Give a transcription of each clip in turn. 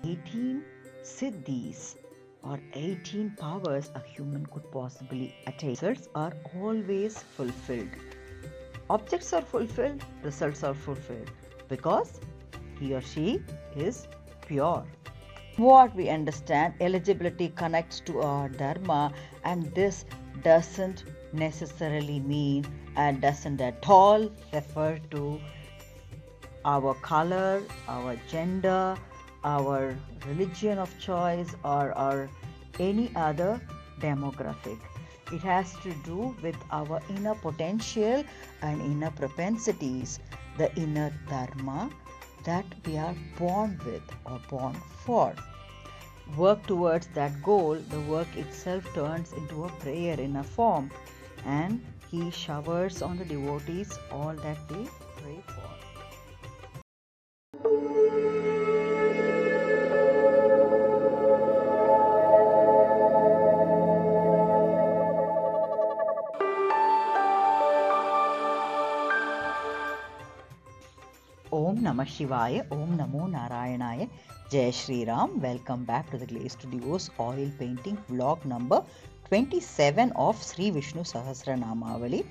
18 siddhis or 18 powers a human could possibly attain. Results are always fulfilled. Objects are fulfilled, results are fulfilled because he or she is pure. What we understand, eligibility connects to our Dharma, and this doesn't necessarily mean and doesn't at all refer to our color, our gender, our religion of choice, or any other demographic. It has to do with our inner potential and inner propensities, the inner Dharma that we are born with or born for. Work towards that goal, the work itself turns into a prayer in a form, and he showers on the devotees all that they pray for. Om Namah Shivaya, Om Namo Narayanaya, Jai Shri Ram. Welcome back to the Glaze Studios oil painting vlog number 27 of Sri Vishnu Sahasranamavali.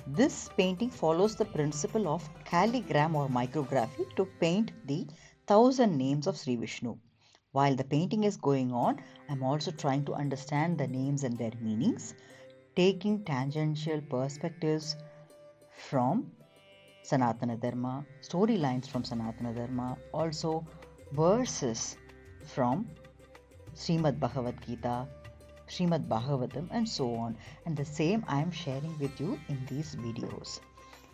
This painting follows the principle of calligram or micrography to paint the 1000 names of Sri Vishnu. While the painting is going on, I am also trying to understand the names and their meanings, taking tangential perspectives from Sanatana Dharma, storylines from Sanatana Dharma, also verses from Shrimad Bhagavad Gita, Shrimad Bhagavatam, and so on. And the same I am sharing with you in these videos.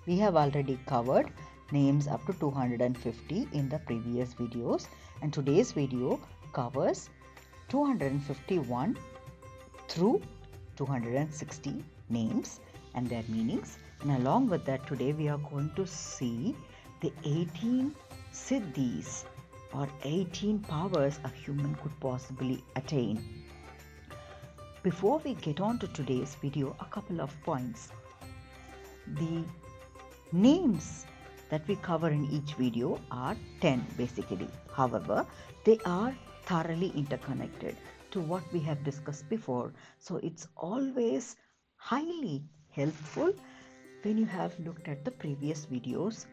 We have already covered names up to 250 in the previous videos, and today's video covers 251 through 260 names and their meanings. And along with that, today we are going to see the 18 siddhis or 18 powers a human could possibly attain. Before we get on to today's video, a couple of points. The names that we cover in each video are 10 basically. However, they are thoroughly interconnected to what we have discussed before. So it's always highly helpful when you have looked at the previous videos,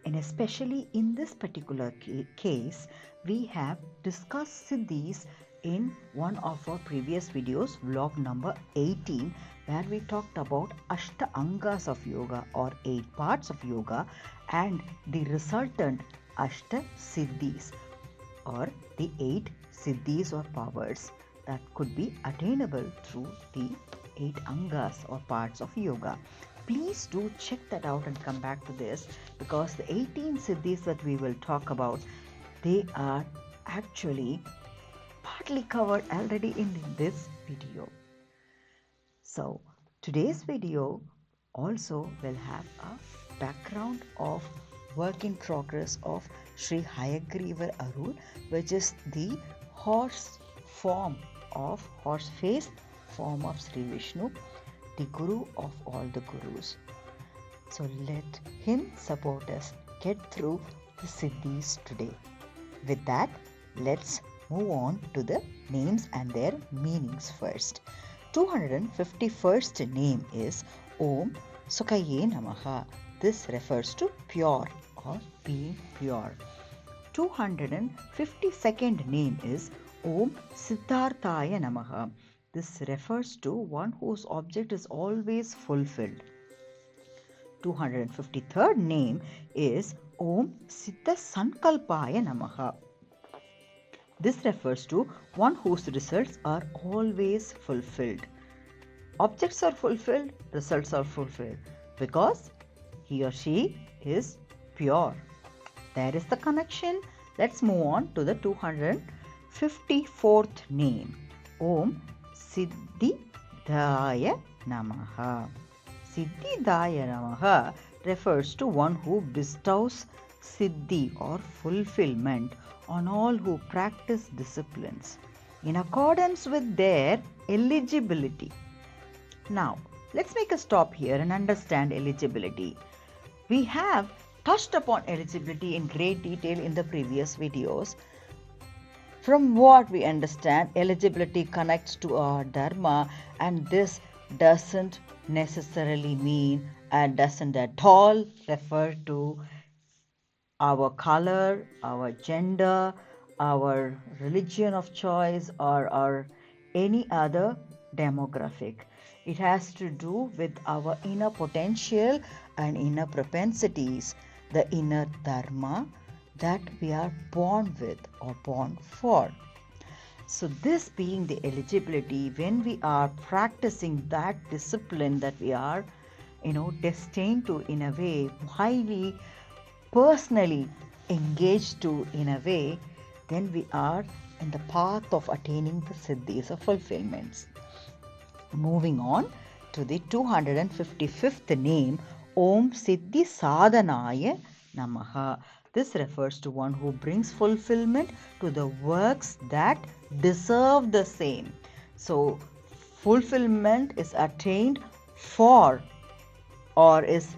and especially in this particular case, we have discussed siddhis in one of our previous videos, vlog number 18, where we talked about Ashta Angas of Yoga or 8 parts of yoga and the resultant Ashta Siddhis or the 8 siddhis or powers that could be attainable through the 8 Angas or parts of yoga. Please do check that out and come back to this, because the 18 siddhis that we will talk about, they are actually partly covered already in this video. So today's video also will have a background of work in progress of Sri Hayagriva Arul, which is the horse face form of Sri Vishnu, the Guru of all the Gurus. So let him support us get through the siddhis today. With that, let's move on to the names and their meanings first. 251st name is Om Sukaye Namaha. This refers to pure or being pure. 252nd name is Om Siddharthaya Namaha. This refers to one whose object is always fulfilled. 253rd name is Om Siddha Sankalpaya Namaha. This refers to one whose results are always fulfilled. Objects are fulfilled, results are fulfilled because he or she is pure. There is the connection. Let's move on to the 254th name. Om Siddhidaya Namaha. Siddhidaya Namaha refers to one who bestows siddhi or fulfillment on all who practice disciplines in accordance with their eligibility. Now, let's make a stop here and understand eligibility. We have touched upon eligibility in great detail in the previous videos. From what we understand, eligibility connects to our Dharma, and this doesn't necessarily mean and doesn't at all refer to our color, our gender, our religion of choice, or our any other demographic. It has to do with our inner potential and inner propensities, the inner dharma that we are born with or born for. So this being the eligibility, when we are practicing that discipline that we are, destined to, in a way, highly personally engaged to, in a way, then we are in the path of attaining the siddhis or fulfillments. Moving on to the 255th name, Om Siddhi Sadhanaya Namaha. This refers to one who brings fulfillment to the works that deserve the same. So fulfillment is attained for, or is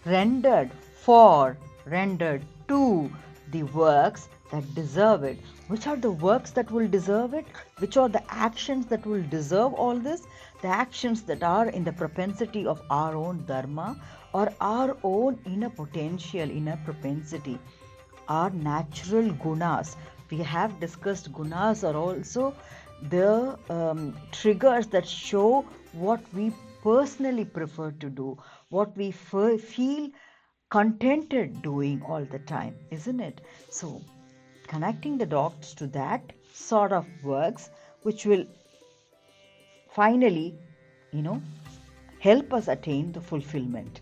rendered for, rendered to the works that deserve it. Which are the works that will deserve it? Which are the actions that will deserve all this? The actions that are in the propensity of our own dharma, or our own inner potential, inner propensity, our natural gunas. We have discussed gunas are also the triggers that show what we personally prefer to do, what we feel contented doing all the time, isn't it? So connecting the dots to that sort of works, which will finally, help us attain the fulfillment.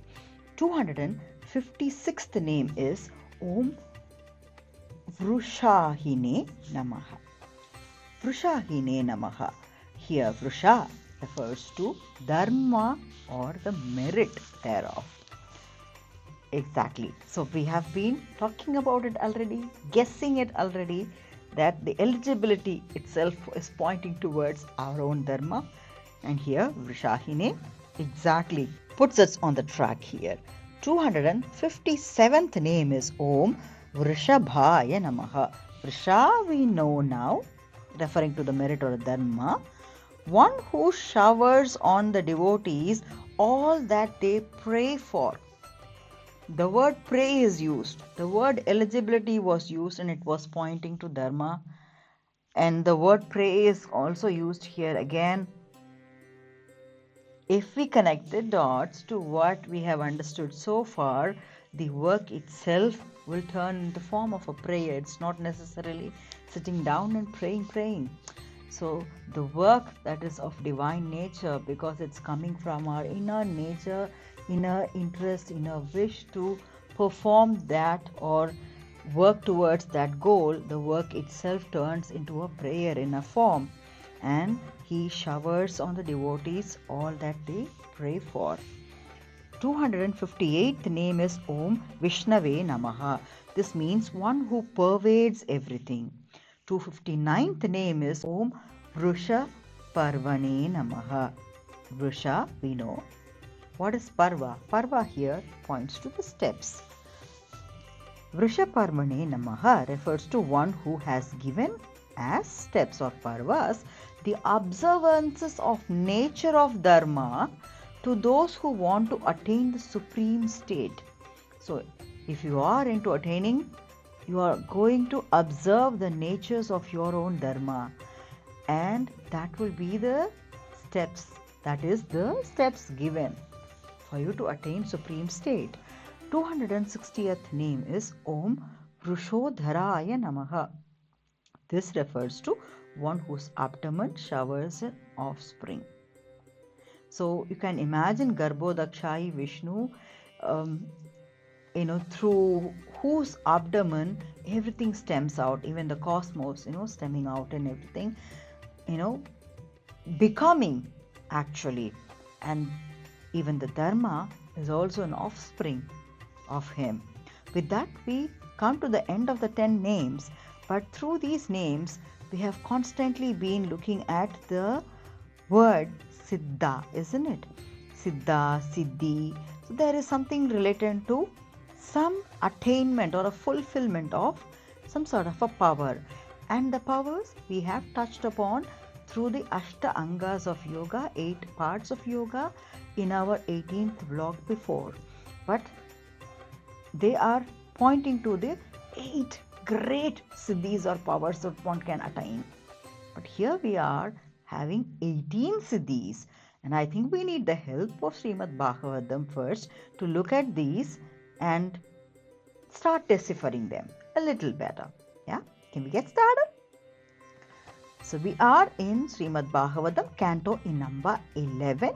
256th name is Om Vrishahine Namaha. Vrishahine Namaha. Here Vrisha refers to dharma or the merit thereof. Exactly. So we have been talking about it already, guessing it already, that the eligibility itself is pointing towards our own dharma. And here Vrishahine exactly puts us on the track here. 257th name is Om Vrishabhaya Namaha. Vrisha we know now, referring to the merit or dharma, one who showers on the devotees all that they pray for. The word pray is used. The word eligibility was used and it was pointing to dharma. And the word pray is also used here again. If we connect the dots to what we have understood so far, the work itself will turn in the form of a prayer. It's not necessarily sitting down and praying. So the work that is of divine nature, because it's coming from our inner nature, inner interest, inner wish to perform that or work towards that goal, the work itself turns into a prayer in a form, and he showers on the devotees all that they pray for. 258th name is Om Vishnave Namaha. This means one who pervades everything. 259th name is Om Vrusha Parvane Namaha. Vrusha, we know. What is Parva? Parva here points to the steps. Vrusha Parvane Namaha refers to one who has given as steps or parvas the observances of nature of dharma to those who want to attain the supreme state. So if you are into attaining, you are going to observe the natures of your own dharma, and that will be the steps, that is the steps given for you to attain supreme state. 260th name is Om Vrushodharaya Namaha. This refers to one whose abdomen showers an offspring. So you can imagine Garbhodakshayi Vishnu, through whose abdomen everything stems out, even the cosmos, stemming out and everything, becoming actually. And even the Dharma is also an offspring of him. With that, we come to the end of the 10 names. But through these names, we have constantly been looking at the word Siddha, isn't it? Siddha, Siddhi. So there is something related to some attainment or a fulfillment of some sort of a power. And the powers we have touched upon through the Ashta Angas of Yoga, 8 parts of Yoga in our 18th vlog before. But they are pointing to the 8 great siddhis or powers that one can attain. But here we are having 18 siddhis. And I think we need the help of Shrimad Bhagavatam first to look at these and start deciphering them a little better. Yeah, can we get started? So we are in Shrimad Bhagavatam, Canto in number 11,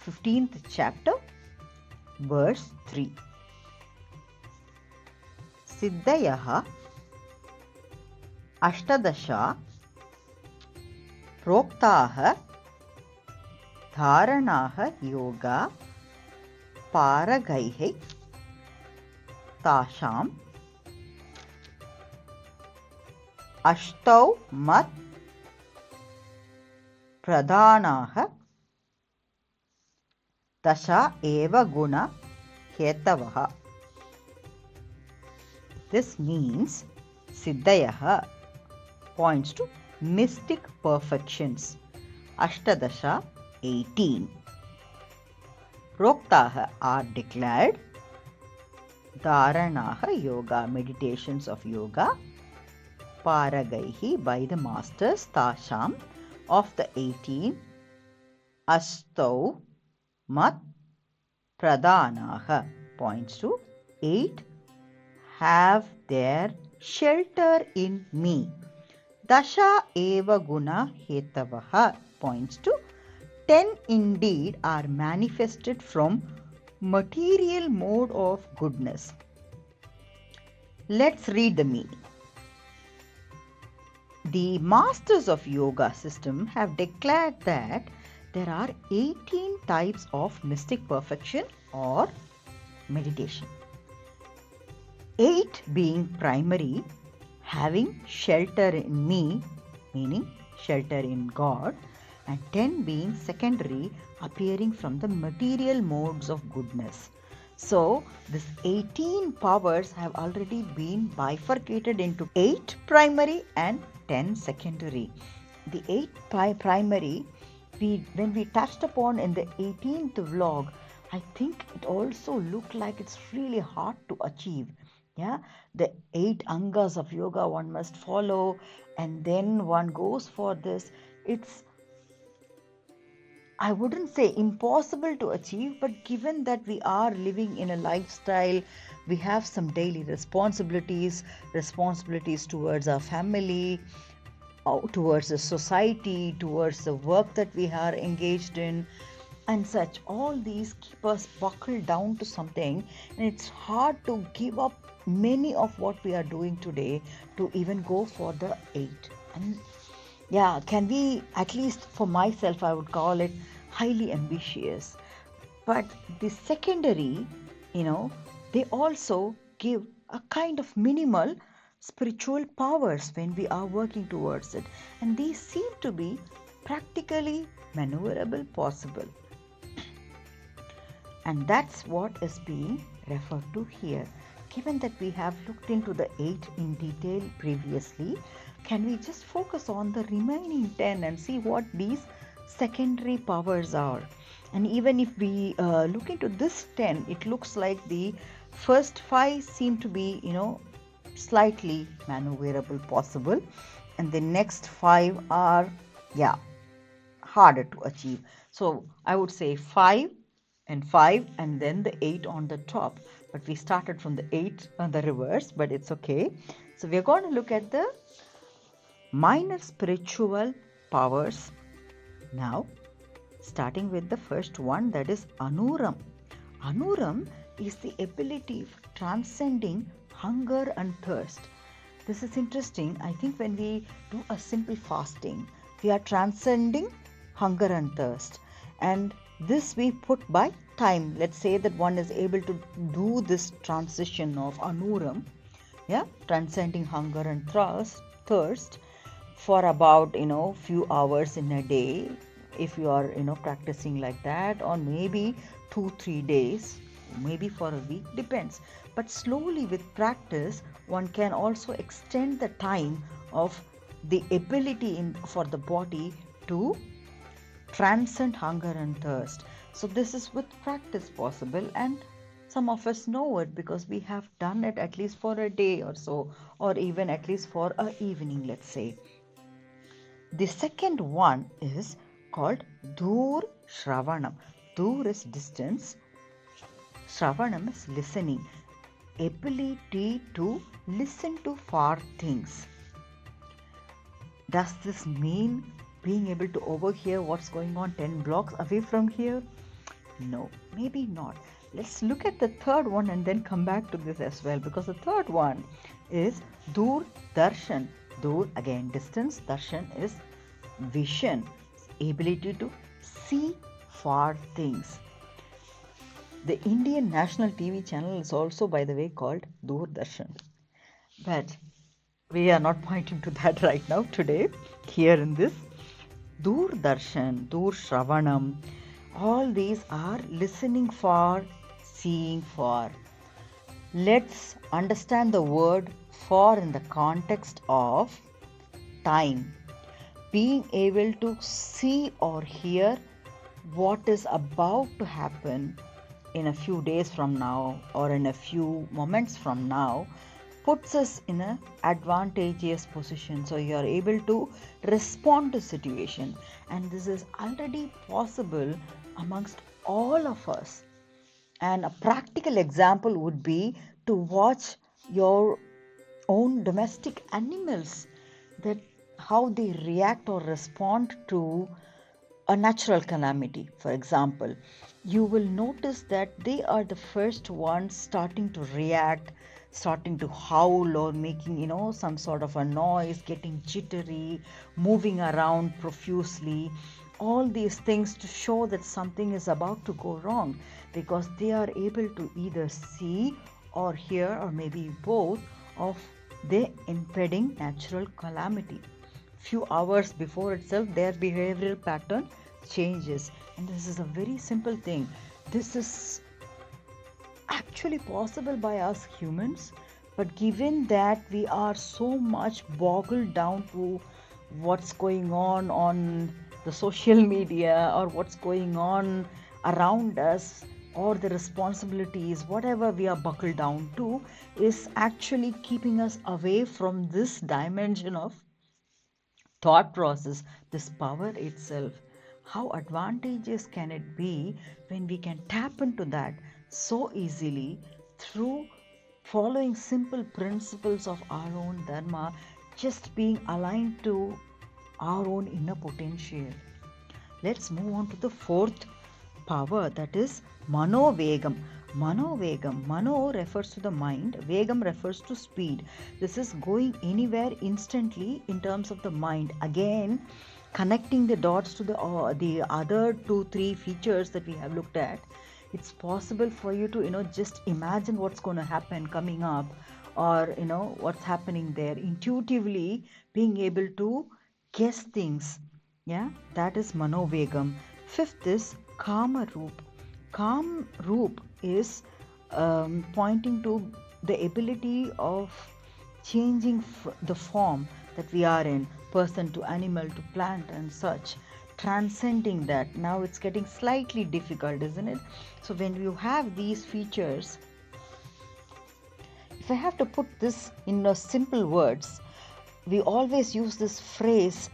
15th chapter, verse 3. Siddhayaha Ashtadasha Proktaha Dharanaha Yoga Paragaihe Tasham Ashtau Mat Pradhanaha Dasha Eva Guna Hetavaha. This means Siddhayaha points to mystic perfections. Ashtadasha 18. Proktaha are declared. Dharanaha yoga, meditations of yoga. Paragaihi by the masters, Tasham of the 18. Astau Mat Pradhanaha points to 8 have their shelter in me. Dasha eva guna hetavaha points to 10 indeed are manifested from material mode of goodness. Let's read the meaning. The masters of yoga system have declared that there are 18 types of mystic perfection or meditation. 8 being primary, having shelter in me, meaning shelter in God, and 10 being secondary, appearing from the material modes of goodness. So, these 18 powers have already been bifurcated into 8 primary and 10 secondary. The 8 primary, when we touched upon in the 18th vlog, I think it also looked like it's really hard to achieve. Yeah, the 8 angas of yoga one must follow, and then one goes for this. It's, I wouldn't say impossible to achieve, but given that we are living in a lifestyle, we have some daily responsibilities towards our family, towards the society, towards the work that we are engaged in, and such. All these keep us buckled down to something, and it's hard to give up many of what we are doing today to even go for the 8. And yeah, can we, at least for myself, I would call it highly ambitious. But the secondary, they also give a kind of minimal spiritual powers when we are working towards it. And these seem to be practically maneuverable, possible. And that's what is being referred to here. Given that we have looked into the 8 in detail previously, can we just focus on the remaining 10 and see what these secondary powers are? And even if we look into this 10, it looks like the first 5 seem to be, slightly maneuverable, possible. And the next 5 are, harder to achieve. So I would say 5 and 5 and then the 8 on the top. But we started from the 8 on the reverse, but it's okay. So we're going to look at the minor spiritual powers now, starting with the first one, that is Anuram. Anuram is the ability of transcending hunger and thirst. This is interesting. I think when we do a simple fasting, we are transcending hunger and thirst. And this we put by time. Let's say that one is able to do this transition of Anuram, transcending hunger and thirst for about, few hours in a day, if you are, practicing like that, or maybe 2-3 days, maybe for a week, depends. But slowly with practice, one can also extend the time of the ability for the body to transcend hunger and thirst. So this is with practice possible, and some of us know it because we have done it at least for a day or so, or even at least for an evening, let's say. The second one is called Dur Shravanam. Dur is distance, Shravanam is listening, ability to listen to far things. Does this mean being able to overhear what's going on 10 blocks away from here? No, maybe not. Let's look at the third one and then come back to this as well, because the third one is Dur Darshan. Dur, again distance, Darshan is vision, ability to see far things. The Indian national TV channel is also, by the way, called Doordarshan. But we are not pointing to that right now today, here in this. Doordarshan, Dur Shravanam, all these are listening for, seeing for. Let's understand the word for in the context of time. Being able to see or hear what is about to happen in a few days from now or in a few moments from now puts us in an advantageous position. So you are able to respond to situation, and this is already possible amongst all of us. And a practical example would be to watch your own domestic animals, that how they react or respond to a natural calamity. For example, you will notice that they are the first ones starting to react, starting to howl or making, some sort of a noise, getting jittery, moving around profusely. All these things to show that something is about to go wrong, because they are able to either see or hear, or maybe both, of the impending natural calamity. Few hours before itself, their behavioral pattern changes. And this is a very simple thing. This is actually possible by us humans, but given that we are so much boggled down to what's going on the social media, or what's going on around us, or the responsibilities, whatever we are buckled down to, is actually keeping us away from this dimension of thought process, this power itself. How advantageous can it be when we can tap into that so easily through following simple principles of our own Dharma, just being aligned to our own inner potential. Let's move on to the fourth power, that is Manovegam. Manovegam. Mano refers to the mind, Vegam refers to speed. This is going anywhere instantly in terms of the mind. Again, connecting the dots to the other 2-3 features that we have looked at. It's possible for you to just imagine what's going to happen coming up, or what's happening there, intuitively being able to guess things. Yeah, that is Manovegam. Fifth is Kama Roop. Kam Roop is pointing to the ability of changing the form that we are in, person to animal to plant and such, transcending that. Now it's getting slightly difficult, isn't it? So when you have these features, if I have to put this in simple words, we always use this phrase,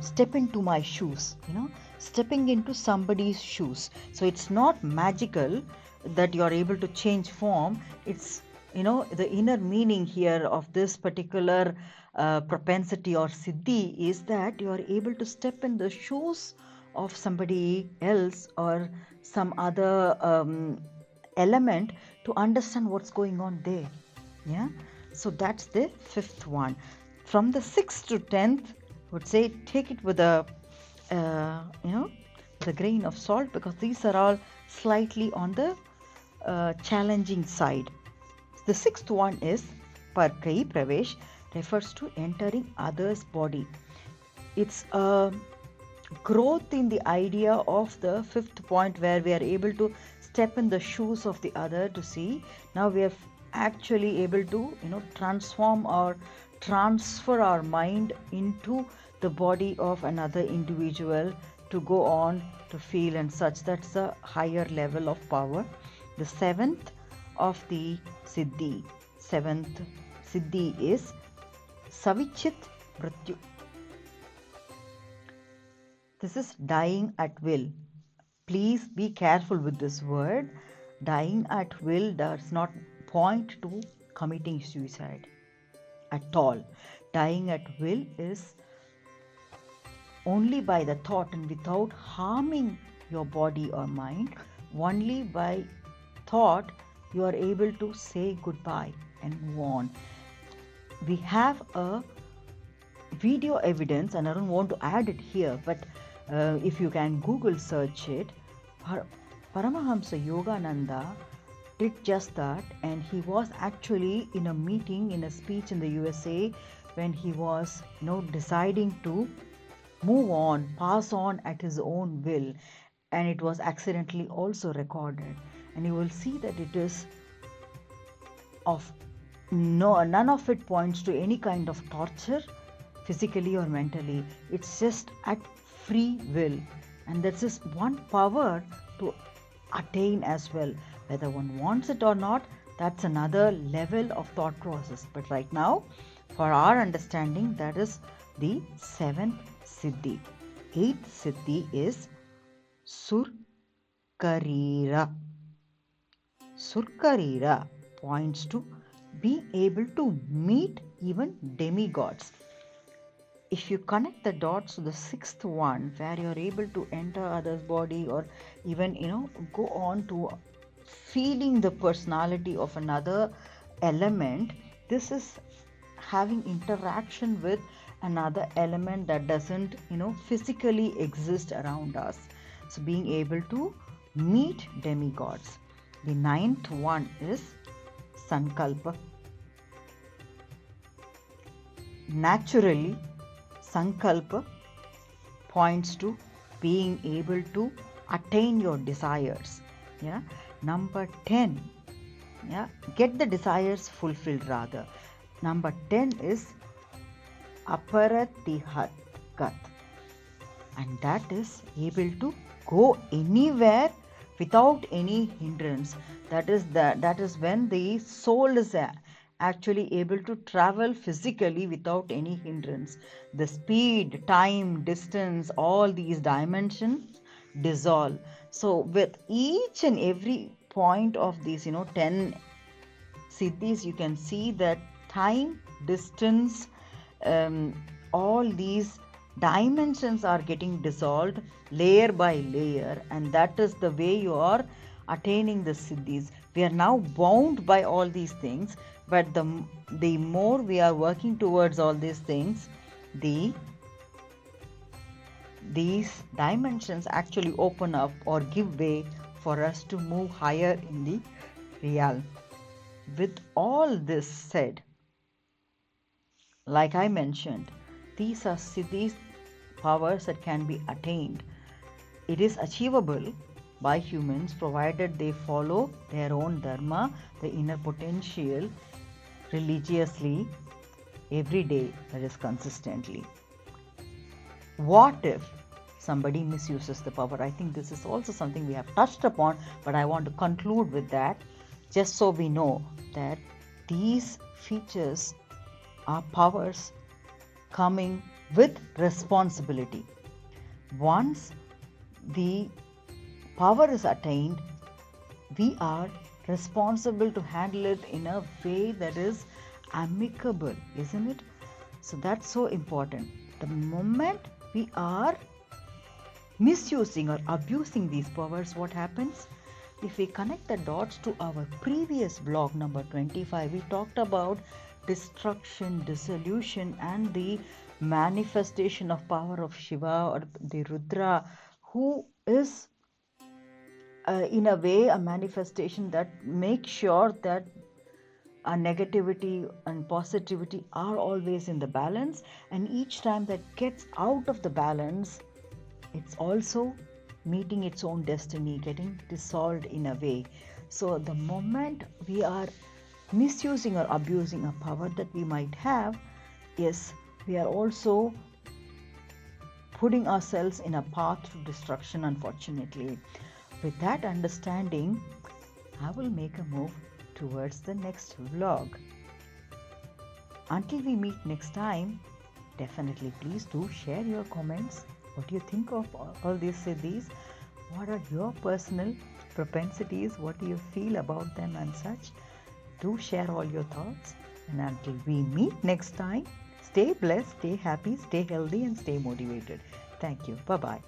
step into my shoes, stepping into somebody's shoes. So it's not magical that you're able to change form. It's the inner meaning here of this particular propensity or siddhi is that you are able to step in the shoes of somebody else or some other element to understand what's going on there. Yeah, so that's the fifth one. From the 6th to 10th, I would say take it with a the grain of salt, because these are all slightly on the challenging side. The 6th one is Parkai Pravesh, refers to entering others' body. It's a growth in the idea of the 5th point, where we are able to step in the shoes of the other to see. Now we have actually able to, transform or transfer our mind into the body of another individual to go on to feel and such. That's a higher level of power. The seventh of the seventh Siddhi is Savichit Mrityu. This is dying at will. Please be careful with this word. Dying at will does not point to committing suicide at all. Dying at will is only by the thought and without harming your body or mind. Only by thought you are able to say goodbye and move on. We have a video evidence, and I don't want to add it here, but if you can Google search it, Paramahamsa Yogananda did just that, and he was actually in a meeting, in a speech in the USA, when he was deciding to move on, pass on at his own will, and it was accidentally also recorded. And you will see that it is of none of it points to any kind of torture, physically or mentally. It's just at free will, and that's just one power to attain as well. Whether one wants it or not, that's another level of thought process. But right now, for our understanding, that is the seventh Siddhi. Eighth Siddhi is Surkarira. Surkarira points to being able to meet even demigods. If you connect the dots to the sixth one, where you're able to enter others' body, or even go on to feeling the personality of another element, this is having interaction with another element that doesn't physically exist around us. So being able to meet demigods. The ninth one is Sankalpa. Naturally, Sankalpa points to being able to attain your desires. Number 10, get the desires fulfilled rather. Number 10 is Aparatihat, and that is able to go anywhere without any hindrance. That is when the soul is actually able to travel physically without any hindrance. The speed, time, distance, all these dimensions dissolve. So with each and every point of these 10 siddhis, you can see that time, distance, all these dimensions are getting dissolved layer by layer, and that is the way you are attaining the siddhis. We are now bound by all these things, but the more we are working towards all these things, these dimensions actually open up or give way for us to move higher in the realm. With all this said, like I mentioned, these are siddhis, powers that can be attained. It is achievable by humans provided they follow their own dharma, the inner potential, religiously every day, that is consistently. What if somebody misuses the power? I think this is also something we have touched upon, but I want to conclude with that, just so we know that these features are powers coming with responsibility. Once the power is attained, we are responsible to handle it in a way that is amicable, isn't it? So that's so important. The moment we are misusing or abusing these powers, what happens? If we connect the dots to our previous blog number 25, we talked about destruction, dissolution, and the manifestation of power of Shiva or the Rudra, who is in a way a manifestation that makes sure that negativity and positivity are always in the balance, and each time that gets out of the balance, it's also meeting its own destiny, getting dissolved in a way. So the moment we are misusing or abusing a power that we might have, yes, we are also putting ourselves in a path to destruction, unfortunately. With that understanding, I will make a move towards the next vlog. Until we meet next time, definitely please do share your comments. What do you think of all these siddhis? What are your personal propensities? What do you feel about them and such? Do share all your thoughts. And until we meet next time, stay blessed, stay happy, stay healthy, and stay motivated. Thank you. Bye-bye.